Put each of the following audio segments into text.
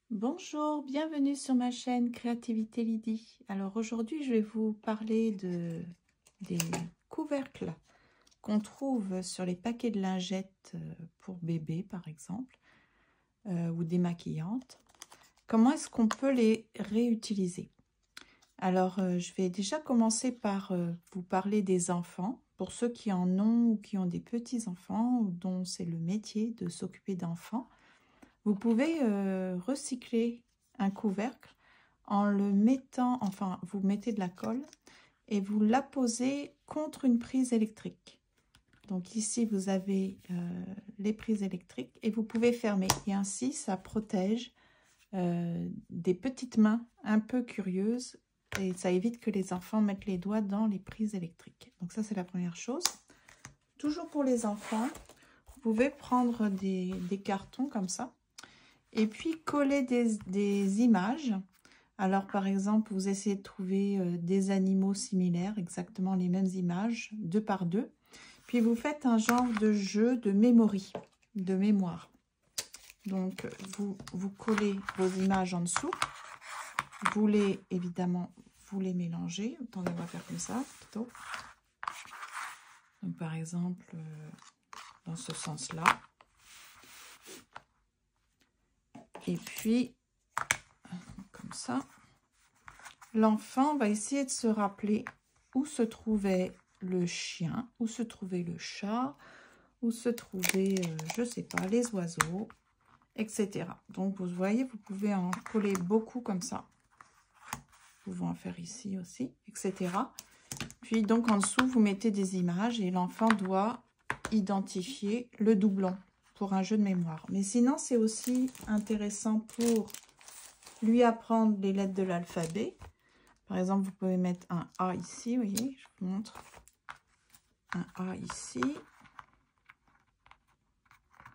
Bonjour, bienvenue sur ma chaîne Créativité Lydie. Alors aujourd'hui, je vais vous parler des couvercles qu'on trouve sur les paquets de lingettes pour bébé, par exemple, ou démaquillantes. Comment est-ce qu'on peut les réutiliser? Alors, je vais déjà commencer par vous parler des enfants. Pour ceux qui en ont ou qui ont des petits-enfants, ou dont c'est le métier de s'occuper d'enfants, vous pouvez recycler un couvercle en le mettant, enfin, vous mettez de la colle et vous l'apposez contre une prise électrique. Donc ici, vous avez les prises électriques et vous pouvez fermer. Et ainsi, ça protège des petites mains un peu curieuses et ça évite que les enfants mettent les doigts dans les prises électriques. Donc ça, c'est la première chose. Toujours pour les enfants, vous pouvez prendre des cartons comme ça et puis coller des images. Alors par exemple, vous essayez de trouver des animaux similaires, exactement les mêmes images, 2 par 2. Puis vous faites un genre de jeu de mémoire. Donc vous collez vos images en dessous. Évidemment, vous les mélangez. Attendez, on va faire comme ça plutôt. Donc par exemple, dans ce sens-là. Et puis, comme ça, l'enfant va essayer de se rappeler où se trouvait le chien, où se trouvait le chat, où se trouvaient, je ne sais pas, les oiseaux, etc. Donc, vous voyez, vous pouvez en coller beaucoup comme ça. Vous pouvez en faire ici aussi, etc. Puis, donc, en dessous, vous mettez des images et l'enfant doit identifier le doublon pour un jeu de mémoire. Mais sinon, c'est aussi intéressant pour lui apprendre les lettres de l'alphabet. Par exemple, vous pouvez mettre un A ici, vous voyez, je vous montre. Un A ici.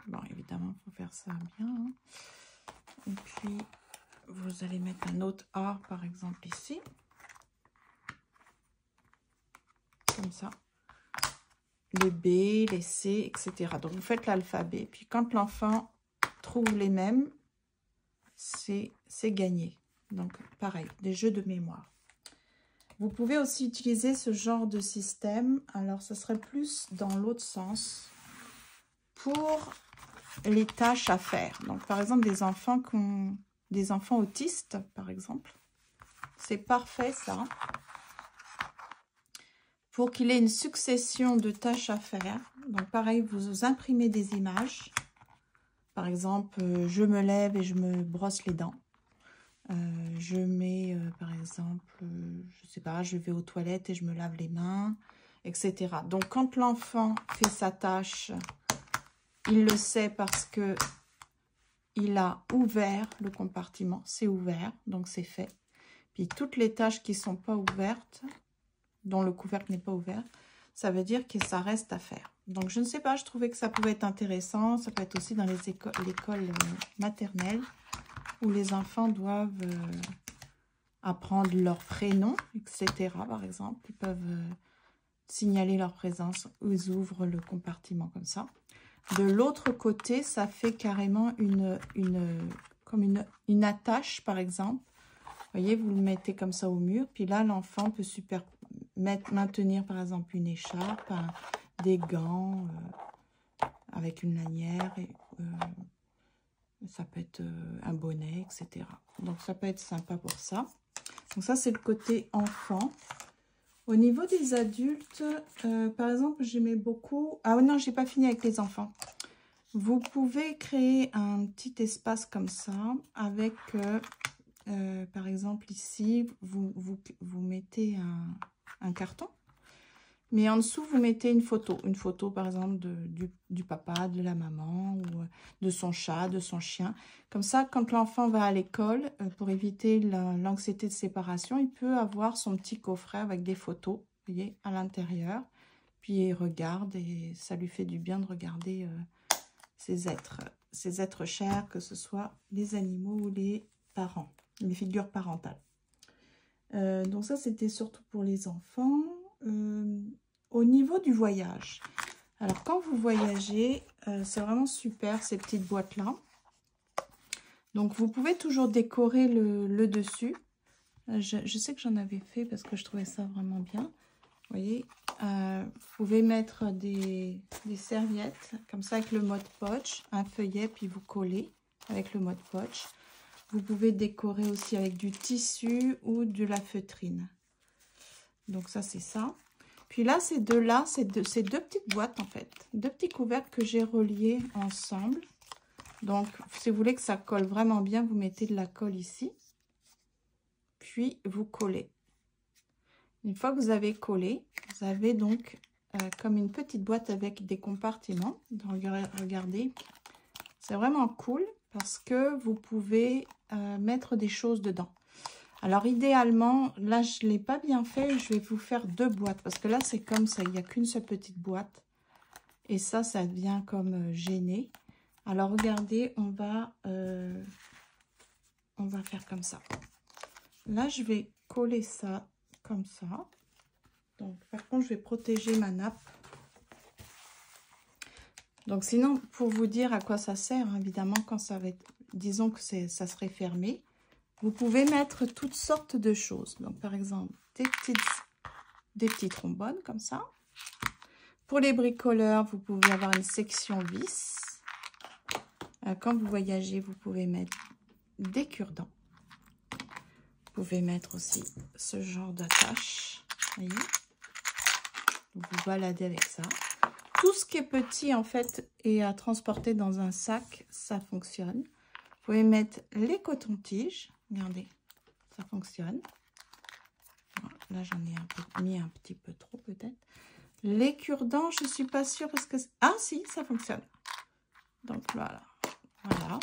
Bon, évidemment, il faut faire ça bien. Hein. Et puis, vous allez mettre un autre A, par exemple, ici. Comme ça. Les B, les C, etc. Donc, vous faites l'alphabet. Puis, quand l'enfant trouve les mêmes, c'est gagné. Donc, pareil, des jeux de mémoire. Vous pouvez aussi utiliser ce genre de système. Alors, ce serait plus dans l'autre sens pour les tâches à faire. Donc, par exemple, des enfants autistes, par exemple. C'est parfait, ça. Pour qu'il ait une succession de tâches à faire. Donc, pareil, vous imprimez des images. Par exemple, je me lève et je me brosse les dents. Je mets, par exemple, je sais pas, je vais aux toilettes et je me lave les mains, etc. Donc, quand l'enfant fait sa tâche, il le sait parce que il a ouvert le compartiment, c'est ouvert, donc c'est fait. Puis, toutes les tâches qui ne sont pas ouvertes, dont le couvercle n'est pas ouvert, ça veut dire que ça reste à faire. Donc, je ne sais pas, je trouvais que ça pouvait être intéressant. Ça peut être aussi dans l'école maternelle où les enfants doivent apprendre leur prénom, etc. Par exemple, ils peuvent signaler leur présence où ils ouvrent le compartiment comme ça. De l'autre côté, ça fait carrément comme une attache, par exemple. Vous voyez, vous le mettez comme ça au mur. Puis là, l'enfant peut maintenir, par exemple, une écharpe, des gants avec une lanière. Et, ça peut être un bonnet, etc. Donc, ça peut être sympa pour ça. Donc, ça, c'est le côté enfant. Au niveau des adultes, par exemple, j'aimais beaucoup... Ah non, j'ai pas fini avec les enfants. Vous pouvez créer un petit espace comme ça avec, par exemple, ici, vous mettez un carton. Mais en dessous, vous mettez une photo, par exemple, du papa, de la maman, ou de son chat, de son chien. Comme ça, quand l'enfant va à l'école, pour éviter l'anxiété de séparation, il peut avoir son petit coffret avec des photos, vous voyez, à l'intérieur. Puis il regarde et ça lui fait du bien de regarder ces êtres chers, que ce soit les animaux ou les parents, les figures parentales. Donc ça, c'était surtout pour les enfants. Au niveau du voyage, alors quand vous voyagez, c'est vraiment super ces petites boîtes là. Donc, vous pouvez toujours décorer le dessus. Je sais que j'en avais fait parce que je trouvais ça vraiment bien. Vous voyez, vous pouvez mettre des serviettes comme ça avec le Mod Podge, un feuillet, puis vous collez avec le Mod Podge. Vous pouvez décorer aussi avec du tissu ou de la feutrine. Donc ça, c'est ça. Puis là, ces deux-là, c'est deux petites boîtes en fait. Deux petits couvercles que j'ai reliés ensemble. Donc, si vous voulez que ça colle vraiment bien, vous mettez de la colle ici. Puis, vous collez. Une fois que vous avez collé, vous avez donc comme une petite boîte avec des compartiments. Donc, regardez, c'est vraiment cool parce que vous pouvez mettre des choses dedans. Alors, idéalement, là, je ne l'ai pas bien fait. Je vais vous faire deux boîtes parce que là, c'est comme ça. Il n'y a qu'une seule petite boîte. Et ça devient comme gêné. Alors, regardez, on va faire comme ça. Là, je vais coller ça comme ça. Donc, par contre, je vais protéger ma nappe. Donc, sinon, pour vous dire à quoi ça sert, hein, évidemment, quand ça va être, disons que ça serait fermé, vous pouvez mettre toutes sortes de choses. Donc, par exemple, des petits trombones comme ça. Pour les bricoleurs, vous pouvez avoir une section vis. Quand vous voyagez, vous pouvez mettre des cure-dents. Vous pouvez mettre aussi ce genre d'attache. Voyez, vous vous baladez avec ça. Tout ce qui est petit, en fait, et à transporter dans un sac, ça fonctionne. Vous pouvez mettre les cotons-tiges. Regardez, ça fonctionne. Voilà, là, j'en ai mis un petit peu trop, peut-être. Les cure-dents, je ne suis pas sûre parce que... Ah, si, ça fonctionne. Donc, voilà. Voilà.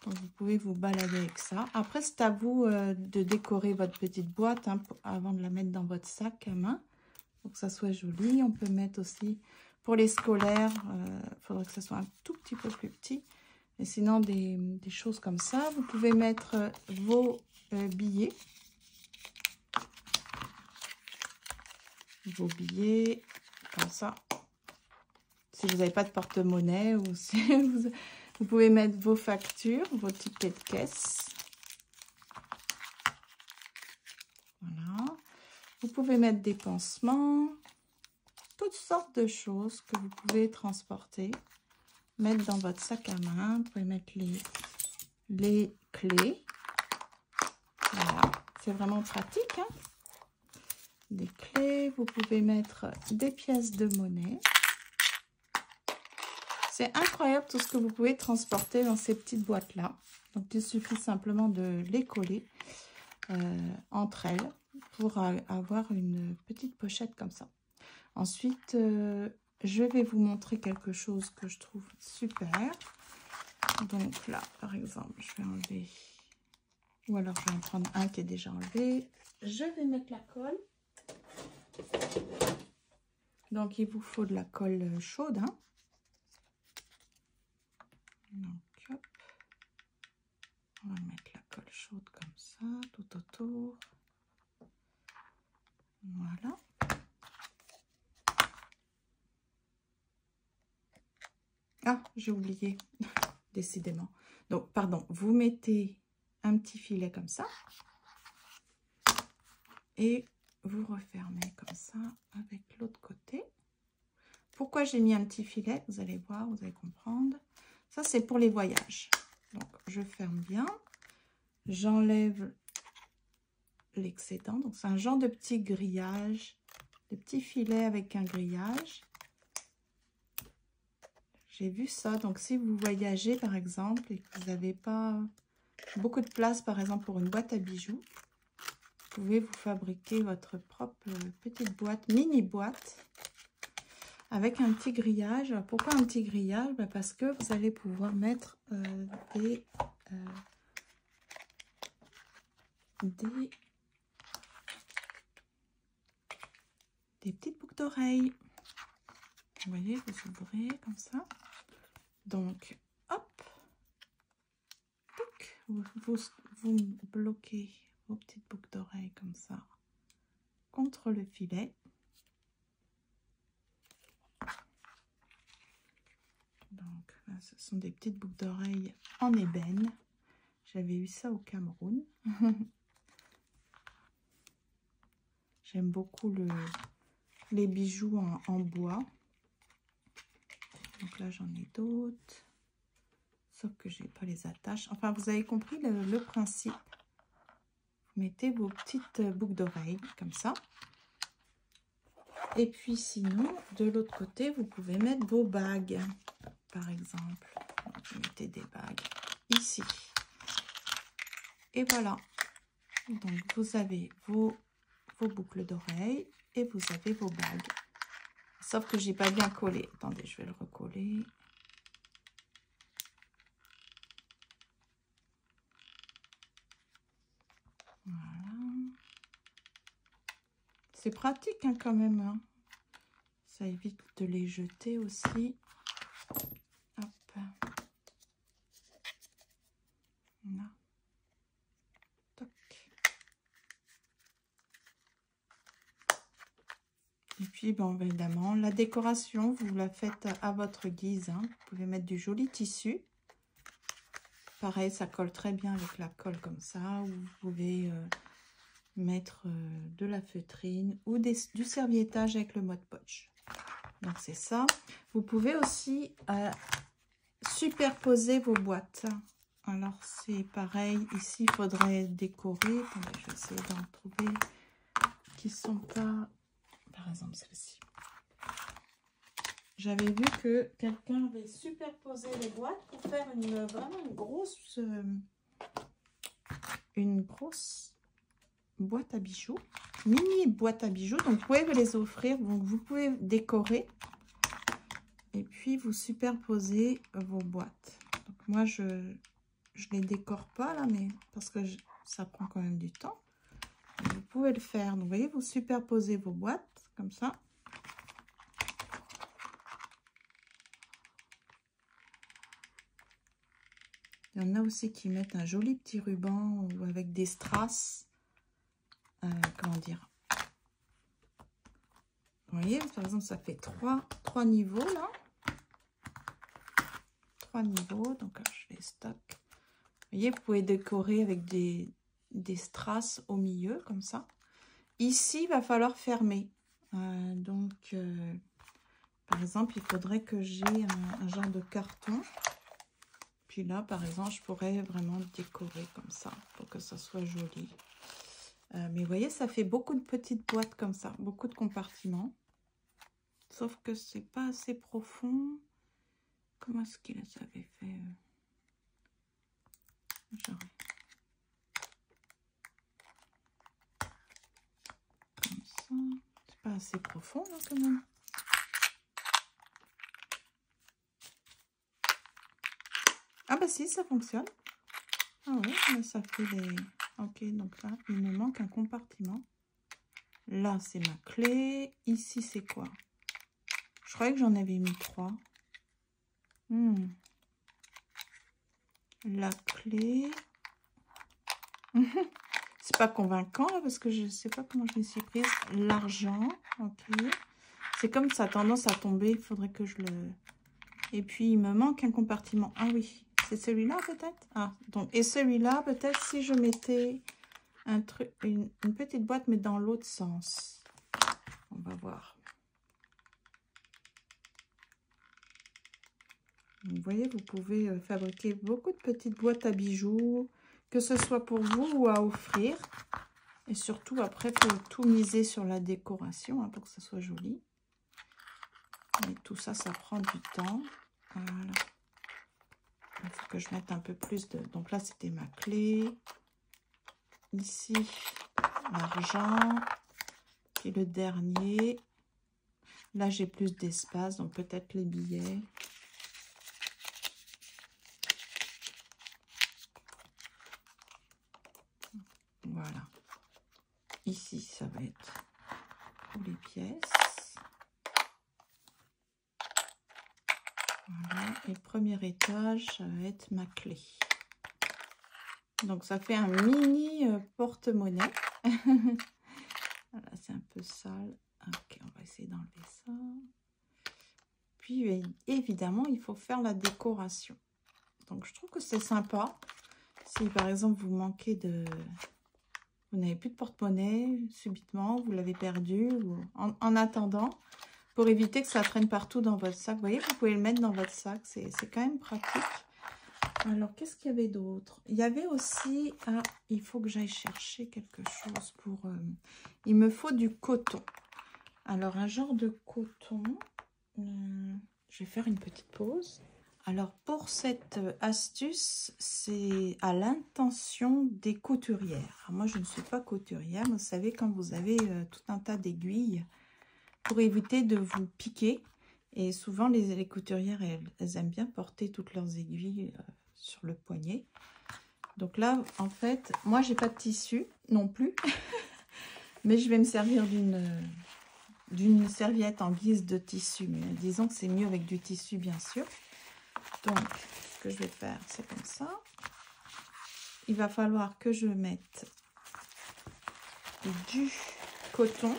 Donc, vous pouvez vous balader avec ça. Après, c'est à vous de décorer votre petite boîte hein, avant de la mettre dans votre sac à main. Pour que ça soit joli. On peut mettre aussi, pour les scolaires, il faudrait que ça soit un tout petit peu plus petit. Et sinon, des choses comme ça. Vous pouvez mettre vos billets. Vos billets, comme ça. Si vous n'avez pas de porte-monnaie ou si vous pouvez mettre vos factures, vos tickets de caisse. Voilà. Vous pouvez mettre des pansements, toutes sortes de choses que vous pouvez transporter, mettre dans votre sac à main. Vous pouvez mettre les clés. Voilà, c'est vraiment pratique. Hein? Des clés, vous pouvez mettre des pièces de monnaie. C'est incroyable tout ce que vous pouvez transporter dans ces petites boîtes-là. Donc, il suffit simplement de les coller entre elles pour avoir une petite pochette comme ça. Ensuite, je vais vous montrer quelque chose que je trouve super. Donc là, par exemple, je vais enlever... Ou alors, je vais en prendre un qui est déjà enlevé. Je vais mettre la colle. Donc, il vous faut de la colle chaude. Hein. Donc, hop. On va mettre la colle chaude comme ça, tout autour. Voilà. Ah, j'ai oublié, décidément. Donc, pardon, vous mettez un petit filet comme ça. Et vous refermez comme ça avec l'autre côté. Pourquoi j'ai mis un petit filet? Vous allez voir, vous allez comprendre. Ça, c'est pour les voyages. Donc, je ferme bien. J'enlève l'excédent. Donc, c'est un genre de petit grillage, de petits filets avec un grillage. J'ai vu ça. Donc, si vous voyagez, par exemple, et que vous n'avez pas beaucoup de place, par exemple, pour une boîte à bijoux, vous pouvez vous fabriquer votre propre petite boîte, mini boîte, avec un petit grillage. Alors, pourquoi un petit grillage? Parce que vous allez pouvoir mettre des petites boucles d'oreilles. Vous voyez, vous ouvrez comme ça. Donc, hop, vous bloquez vos petites boucles d'oreilles comme ça contre le filet. Donc, là, ce sont des petites boucles d'oreilles en ébène. J'avais eu ça au Cameroun. J'aime beaucoup les bijoux en bois. Donc là, j'en ai d'autres. Sauf que je n'ai pas les attaches. Enfin, vous avez compris le principe. Vous mettez vos petites boucles d'oreilles comme ça. Et puis sinon, de l'autre côté, vous pouvez mettre vos bagues, par exemple. Donc, vous mettez des bagues ici. Et voilà. Donc, vous avez vos boucles d'oreilles et vous avez vos bagues. Sauf que j'ai pas bien collé. Attendez, je vais le recoller. Voilà. C'est pratique hein, quand même. Hein. Ça évite de les jeter aussi. Hop. Là. Toc. Et puis, bon, évidemment, la décoration, vous la faites à votre guise. Hein. Vous pouvez mettre du joli tissu. Pareil, ça colle très bien avec la colle comme ça. Ou vous pouvez mettre de la feutrine ou du serviettage avec le Mod Podge. Donc, c'est ça. Vous pouvez aussi superposer vos boîtes. Alors, c'est pareil. Ici, il faudrait décorer. Attendez, je vais essayer d'en trouver qui sont pas... Par exemple, celle-ci. J'avais vu que quelqu'un avait superposé les boîtes pour faire vraiment une grosse boîte à bijoux. Mini boîte à bijoux. Donc, vous pouvez les offrir. Donc, vous pouvez décorer. Et puis, vous superposez vos boîtes. Donc, moi, je les décore pas là, mais parce que ça prend quand même du temps. Vous pouvez le faire. Donc, vous voyez, vous superposez vos boîtes comme ça. Il y en a aussi qui mettent un joli petit ruban ou avec des strass. Comment dire? Vous voyez, par exemple, ça fait trois niveaux là. 3 niveaux. Donc, je les stocke. Vous voyez, vous pouvez décorer avec des strass au milieu, comme ça. Ici, il va falloir fermer. Par exemple, il faudrait que j'ai un genre de carton. Puis là, par exemple, je pourrais vraiment décorer comme ça pour que ça soit joli. Mais vous voyez, ça fait beaucoup de petites boîtes comme ça, beaucoup de compartiments. Sauf que c'est pas assez profond. Comment est-ce qu'il avait fait genre... Comme ça. C'est pas assez profond là quand même. Ah bah si, ça fonctionne. Ah oui, mais ça fait des... Ok, donc là, il me manque un compartiment. Là, c'est ma clé. Ici, c'est quoi? Je croyais que j'en avais mis 3. La clé. C'est pas convaincant, là, parce que je sais pas comment je m'y suis prise. L'argent, ok. C'est comme ça a tendance à tomber. Il faudrait que je le... Et puis, il me manque un compartiment. Ah oui, c'est celui-là peut-être. Ah, donc, et celui-là, peut-être si je mettais un truc, une petite boîte, mais dans l'autre sens. On va voir. Vous voyez, vous pouvez fabriquer beaucoup de petites boîtes à bijoux, que ce soit pour vous ou à offrir. Et surtout, après, il faut tout miser sur la décoration hein, pour que ça soit joli. Et tout ça, ça prend du temps. Voilà. Il faut que je mette un peu plus de... Donc là, c'était ma clé. Ici, l'argent. Puis le dernier. Là, j'ai plus d'espace, donc peut-être les billets. Voilà. Ici, ça va être pour les pièces. Voilà. Et le premier étage, ça va être ma clé. Donc, ça fait un mini porte-monnaie. Voilà, c'est un peu sale. Ok, on va essayer d'enlever ça. Puis, évidemment, il faut faire la décoration. Donc, je trouve que c'est sympa. Si par exemple vous manquez de... Vous n'avez plus de porte-monnaie, subitement, vous l'avez perdu, ou en attendant, pour éviter que ça traîne partout dans votre sac. Vous voyez, vous pouvez le mettre dans votre sac, c'est quand même pratique. Alors, qu'est-ce qu'il y avait d'autre? Il y avait aussi... Ah, il faut que j'aille chercher quelque chose pour... il me faut du coton. Alors, un genre de coton. Je vais faire une petite pause. Alors, pour cette astuce, c'est à l'intention des couturières. Alors, moi, je ne suis pas couturière. Vous savez, quand vous avez tout un tas d'aiguilles, pour éviter de vous piquer. Et souvent, les couturières, elles aiment bien porter toutes leurs aiguilles sur le poignet. Donc là, en fait, moi, j'ai pas de tissu non plus. Mais je vais me servir d'une serviette en guise de tissu. Mais disons que c'est mieux avec du tissu, bien sûr. Donc, ce que je vais faire, c'est comme ça. Il va falloir que je mette du coton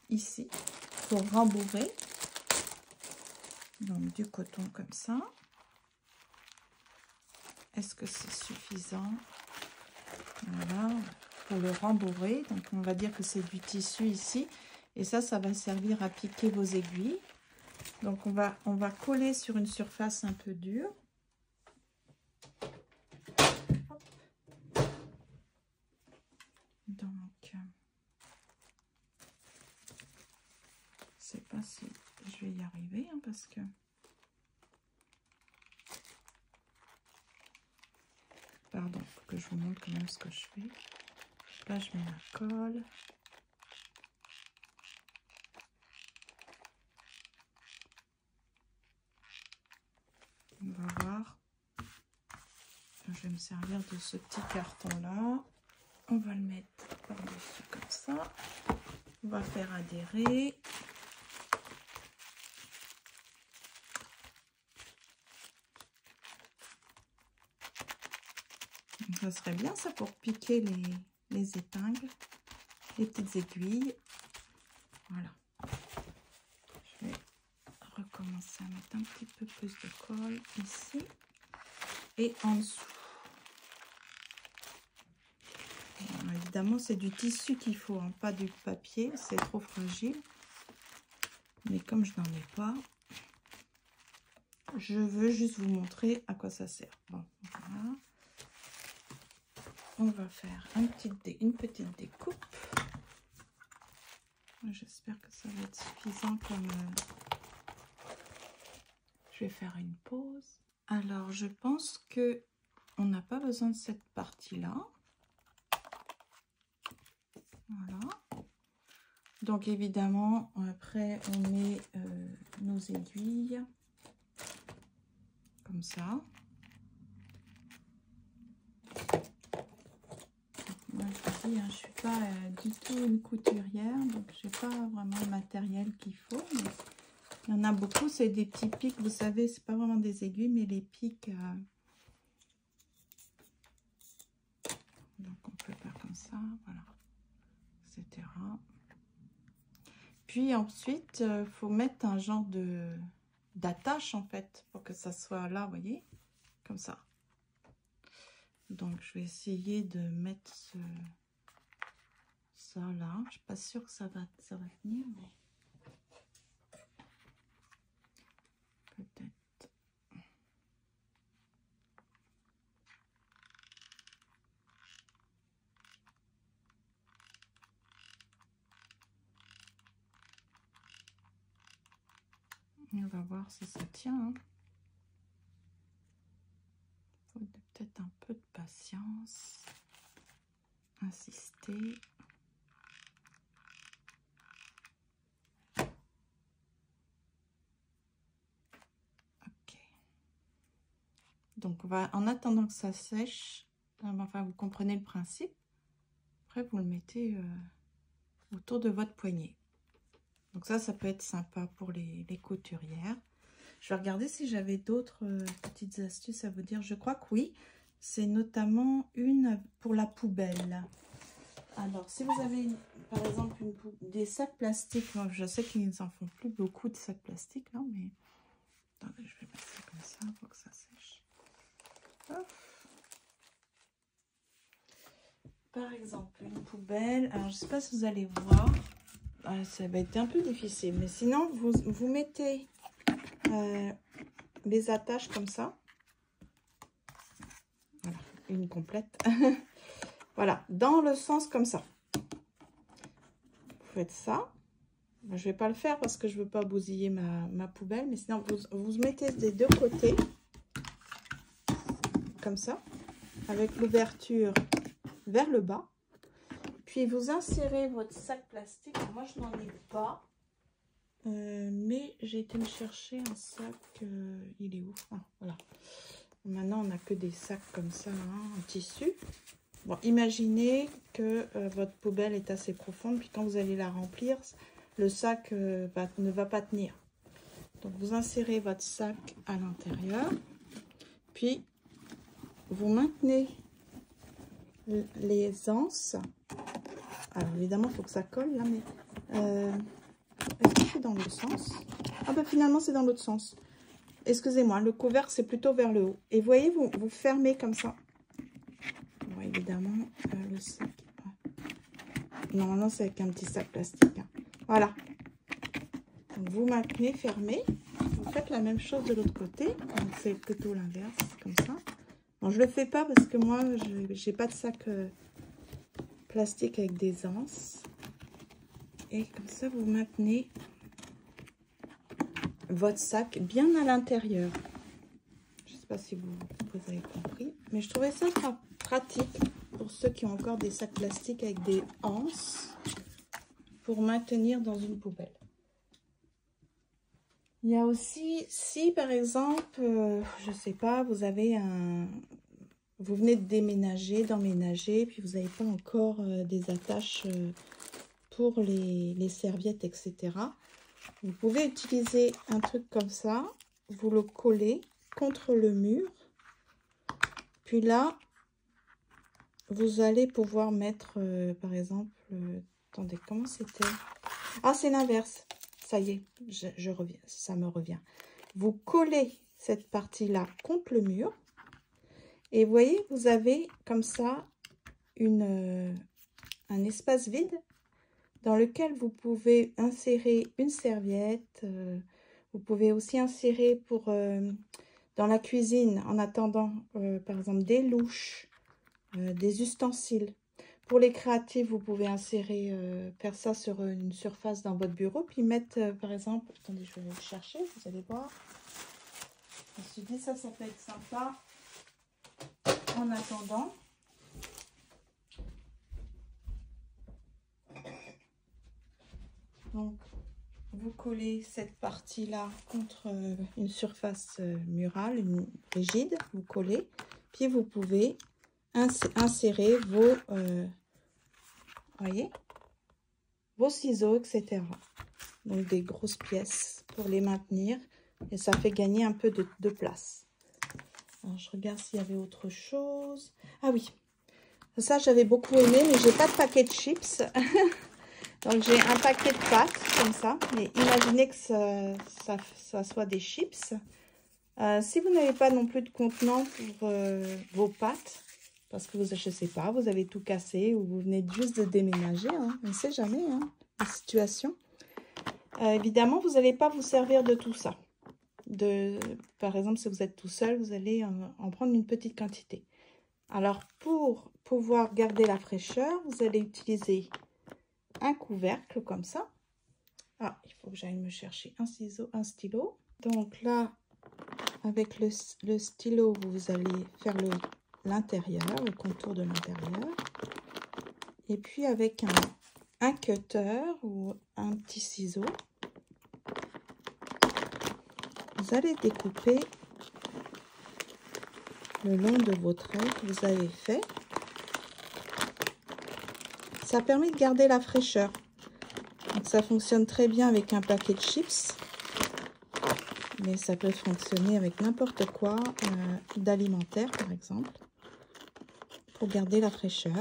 ici pour rembourrer. Donc, du coton comme ça. Est-ce que c'est suffisant? Voilà, pour le rembourrer. Donc, on va dire que c'est du tissu ici. Et ça va servir à piquer vos aiguilles. Donc, on va coller sur une surface un peu dure. Hop. Donc, je ne sais pas si je vais y arriver, hein, parce que... Pardon, il faut que je vous montre quand même ce que je fais. Là, je mets la colle. On va voir. Je vais me servir de ce petit carton-là. On va le mettre par-dessus comme ça. On va faire adhérer. Donc, ça serait bien ça pour piquer les épingles, les petites aiguilles. Voilà. Je vais recommencer à mettre un petit peu plus de colle ici et en dessous. Alors, évidemment, c'est du tissu qu'il faut, hein, pas du papier, c'est trop fragile. Mais comme je n'en ai pas, je veux juste vous montrer à quoi ça sert. Bon, voilà. On va faire une petite découpe. J'espère que ça va être suffisant comme... Je vais faire une pause. Alors, je pense que on n'a pas besoin de cette partie-là. Voilà. Donc, évidemment, après, on met nos aiguilles comme ça. Moi, je vous dis, hein, je ne suis pas du tout une couturière, donc je n'ai pas vraiment le matériel qu'il faut. Mais il y en a beaucoup, c'est des petits pics, vous savez, c'est pas vraiment des aiguilles, mais les pics. Donc, on peut faire comme ça, voilà, etc. Puis ensuite, il faut mettre un genre d'attache, en fait, pour que ça soit là, vous voyez, comme ça. Donc, je vais essayer de mettre ça là. Je ne suis pas sûre que ça va tenir, mais peut-être. On va voir si ça tient. Hein. Faut peut-être un peu de patience. Insister. Ok. Donc, on va, en attendant que ça sèche, enfin, vous comprenez le principe. Après, vous le mettez autour de votre poignet. Donc ça peut être sympa pour les couturières. Je vais regarder si j'avais d'autres petites astuces à vous dire. Je crois que oui. C'est notamment une pour la poubelle. Alors, si vous avez, par exemple, des sacs plastiques. Moi, je sais qu'ils n'en font plus beaucoup de sacs plastiques, là, mais... Attendez, je vais mettre ça comme ça pour que ça sèche. Hop. par exemple, une poubelle. Alors, je ne sais pas si vous allez voir. Ça va être un peu difficile. Mais sinon, vous mettez les attaches comme ça. Voilà, une complète. Voilà, dans le sens comme ça. Vous faites ça. Je ne vais pas le faire parce que je ne veux pas bousiller ma poubelle. Mais sinon, vous mettez des deux côtés. Comme ça. Avec l'ouverture vers le bas. Puis vous insérez votre sac plastique. Moi, je n'en ai pas. Mais j'ai été me chercher un sac. Il est où? Ah, voilà. Maintenant, on n'a que des sacs comme ça, hein, en tissu. Bon, imaginez que votre poubelle est assez profonde. Puis quand vous allez la remplir, le sac ne va pas tenir. Donc, vous insérez votre sac à l'intérieur. Puis, vous maintenez les anses. Alors, évidemment, il faut que ça colle là, mais est-ce que c'est dans l'autre sens? Ah ben finalement, c'est dans l'autre sens. Excusez-moi, le couvercle, c'est plutôt vers le haut. Et vous voyez, vous fermez comme ça. Bon, évidemment, le sac... Normalement, c'est avec un petit sac plastique. Hein. Voilà. Donc, vous maintenez fermé. Vous faites la même chose de l'autre côté. Donc, c'est plutôt l'inverse, comme ça. Bon, je ne le fais pas parce que moi, je n'ai pas de sac plastique avec des anses. Et comme ça, vous maintenez votre sac bien à l'intérieur. Je ne sais pas si vous avez compris. Mais je trouvais ça pratique pour ceux qui ont encore des sacs plastiques avec des anses pour maintenir dans une poubelle. Il y a aussi, si par exemple, je ne sais pas, vous avez vous venez de déménager, d'emménager, puis vous n'avez pas encore des attaches pour les serviettes, etc. Vous pouvez utiliser un truc comme ça, vous le collez contre le mur, puis là, vous allez pouvoir mettre, par exemple, attendez, comment c'était? Ah, c'est l'inverse. Ça y est, je reviens, ça me revient. Vous collez cette partie-là contre le mur. Et vous voyez, vous avez comme ça un espace vide dans lequel vous pouvez insérer une serviette. Vous pouvez aussi insérer dans la cuisine, en attendant, par exemple, des louches, des ustensiles. Pour les créatifs, vous pouvez insérer, faire ça sur une surface dans votre bureau, puis mettre, par exemple, attendez, je vais le chercher, vous allez voir. Je me suis dit, ça peut être sympa en attendant. Donc, vous collez cette partie-là contre une surface murale, rigide, vous collez, puis vous pouvez insérer voyez, vos ciseaux, etc. Donc des grosses pièces pour les maintenir et ça fait gagner un peu de place. Alors je regarde s'il y avait autre chose. Ah oui, ça j'avais beaucoup aimé, mais j'ai pas de paquet de chips. Donc j'ai un paquet de pâtes comme ça, mais imaginez que ça soit des chips. Si vous n'avez pas non plus de contenant pour vos pâtes, parce que je ne sais pas, vous avez tout cassé ou vous venez juste de déménager, hein, on ne sait jamais, hein, la situation. Évidemment, vous n'allez pas vous servir de tout ça. Par exemple, si vous êtes tout seul, vous allez en prendre une petite quantité. Alors, pour pouvoir garder la fraîcheur, vous allez utiliser un couvercle comme ça. Ah, il faut que j'aille me chercher un ciseau, un stylo. Donc là, avec le stylo, vous allez faire l'intérieur, le contour de l'intérieur. Et puis avec un cutter ou un petit ciseau, vous allez découper le long de vos traits que vous avez fait. Ça permet de garder la fraîcheur. Donc ça fonctionne très bien avec un paquet de chips. Mais ça peut fonctionner avec n'importe quoi d'alimentaire, par exemple, pour garder la fraîcheur.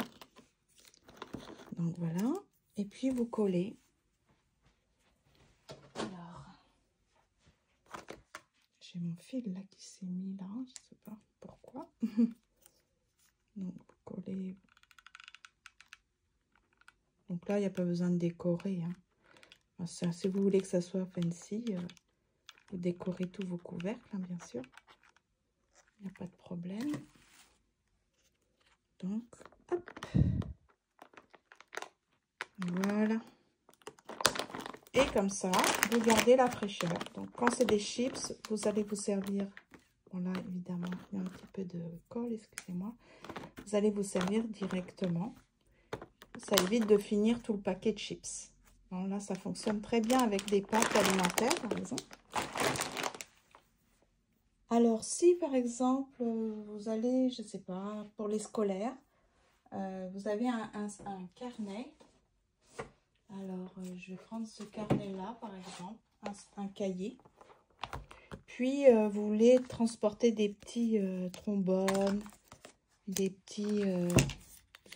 Donc voilà. Et puis vous collez. Alors, j'ai mon fil là qui s'est mis là, je ne sais pas pourquoi. Donc vous collez Donc là, il n'y a pas besoin de décorer. Hein. Enfin, si vous voulez que ça soit fancy, vous décorez tous vos couvercles, hein, bien sûr. Il n'y a pas de problème. Donc, hop. Voilà. Et comme ça, vous gardez la fraîcheur. Donc, quand c'est des chips, vous allez vous servir. Bon, là, évidemment, il y a un petit peu de colle, excusez-moi. Vous allez vous servir directement. Ça évite de finir tout le paquet de chips. Bon, là, ça fonctionne très bien avec des pâtes alimentaires, par exemple. Alors, si, par exemple, vous allez, je ne sais pas, pour les scolaires, vous avez un carnet. Alors, je vais prendre ce carnet-là, par exemple, un cahier. Puis, vous voulez transporter des petits trombones, des petits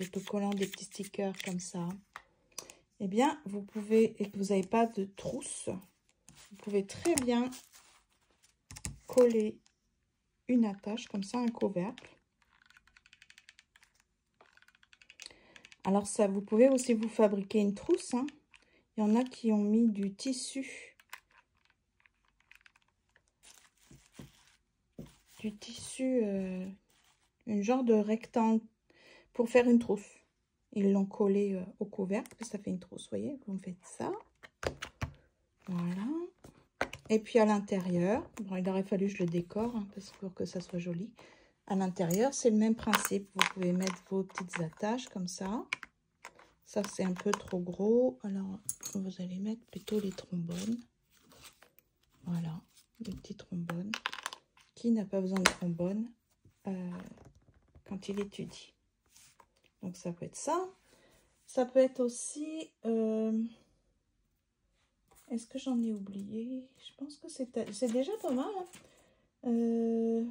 autocollants, des petits stickers comme ça. Eh bien, vous pouvez, et que vous n'avez pas de trousse, vous pouvez très bien coller une attache, comme ça, un couvercle. Alors, ça, vous pouvez aussi vous fabriquer une trousse. Hein. Il y en a qui ont mis du tissu. Du tissu, une genre de rectangle pour faire une trousse. Ils l'ont collé au couvercle, ça fait une trousse, vous voyez. Vous faites ça. Voilà. Et puis à l'intérieur, bon, il aurait fallu que je le décore, hein, pour que ça soit joli. À l'intérieur, c'est le même principe. Vous pouvez mettre vos petites attaches comme ça. Ça, c'est un peu trop gros. Alors, vous allez mettre plutôt les trombones. Voilà, les petits trombones. Qui n'a pas besoin de trombone quand il étudie? Donc, ça peut être ça. Ça peut être aussi... est-ce que j'en ai oublié? Je pense que c'est déjà pas mal. Hein.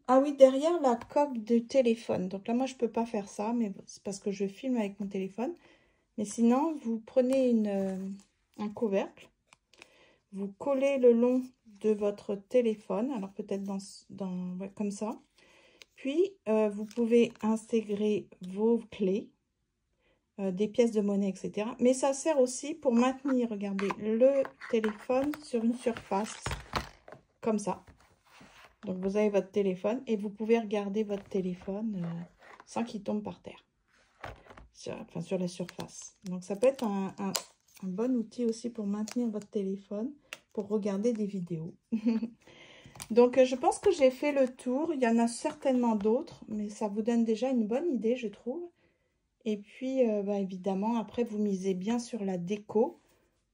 Ah oui, derrière la coque du téléphone. Donc là, moi, je peux pas faire ça, mais c'est parce que je filme avec mon téléphone. Mais sinon, vous prenez un couvercle. Vous collez le long de votre téléphone. Alors, peut-être ouais, comme ça. Puis, vous pouvez intégrer vos clés. Des pièces de monnaie, etc. Mais ça sert aussi pour maintenir, regardez, le téléphone sur une surface, comme ça. Donc, vous avez votre téléphone et vous pouvez regarder votre téléphone sans qu'il tombe par terre, sur la surface. Donc, ça peut être un bon outil aussi pour maintenir votre téléphone, pour regarder des vidéos. Donc, je pense que j'ai fait le tour. Il y en a certainement d'autres, mais ça vous donne déjà une bonne idée, je trouve. Et puis, évidemment, après, vous misez bien sur la déco,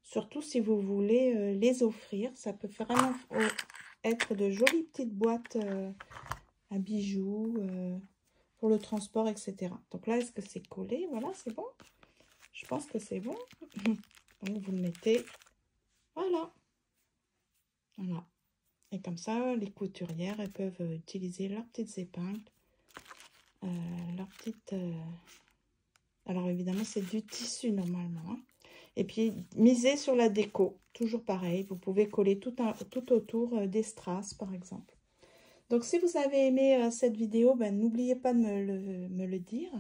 surtout si vous voulez les offrir. Ça peut vraiment être de jolies petites boîtes à bijoux, pour le transport, etc. Donc là, est-ce que c'est collé? Voilà, c'est bon. Je pense que c'est bon. Donc, vous le mettez, voilà. Voilà. Et comme ça, les couturières, elles peuvent utiliser leurs petites épingles, leurs petites... Alors, évidemment, c'est du tissu normalement. Hein. Et puis, misez sur la déco. Toujours pareil. Vous pouvez coller tout autour des strass, par exemple. Donc, si vous avez aimé cette vidéo, n'oubliez pas de me le dire.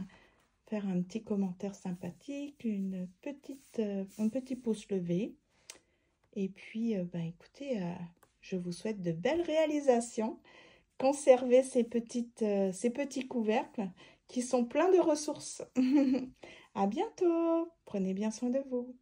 Faire un petit commentaire sympathique, un petit pouce levé. Et puis, écoutez, je vous souhaite de belles réalisations. Conservez ces petits couvercles qui sont pleins de ressources. À bientôt. Prenez bien soin de vous.